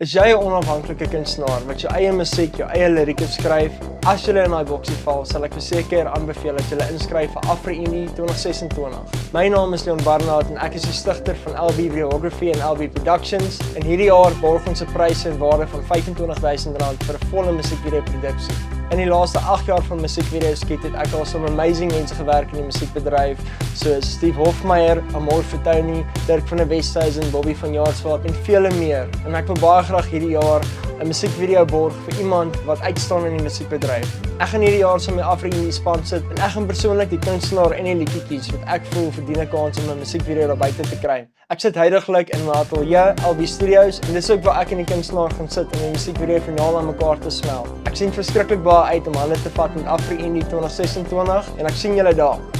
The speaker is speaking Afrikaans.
Is jy 'n onafhanklike kunstenaar wat jou eie musiek, jou eie lirieke skryf? As jy in daai boksie val, sal ek verseker aanbeveel dat jy inskryf vir Afro-Indie 2026. My naam is Leon Barnard en ek is die stigter van LB Videography en LB Productions. En hierdie jaar borg ons 'n prys in waarde van R25,000 vir 'n volle musiekvideoproduksie. In die laaste 8 jaar van musiekvideo's skiet het ek al so amazing mense gewerk in die musiekbedryf, soos Steve Hofmeyer, Amor Fatoni, Dirk van der Westhuizen, Bobby van Jaarsveld en vele meer. En ek wil baie graag hierdie jaar 'n musiekvideo borg vir iemand wat uitstaan in die musiekbedryf. Ek gaan hierdie jaar saam met Afro-Indie span sit en ek gaan persoonlik die kunstenaar en die liedjie kies wat ek voel verdien 'n kans om 'n musiekvideo daar buite te kry. Ek sit heidaglik in my ateljee, LB Studios, en dis ook waar ek en die kunstenaar gaan sit en die musiekvideo finaal aan mekaar te smelt. Ek sien verskriklik baie uit om hande te vat met Afro-Indie 2026 en ek sien julle daar.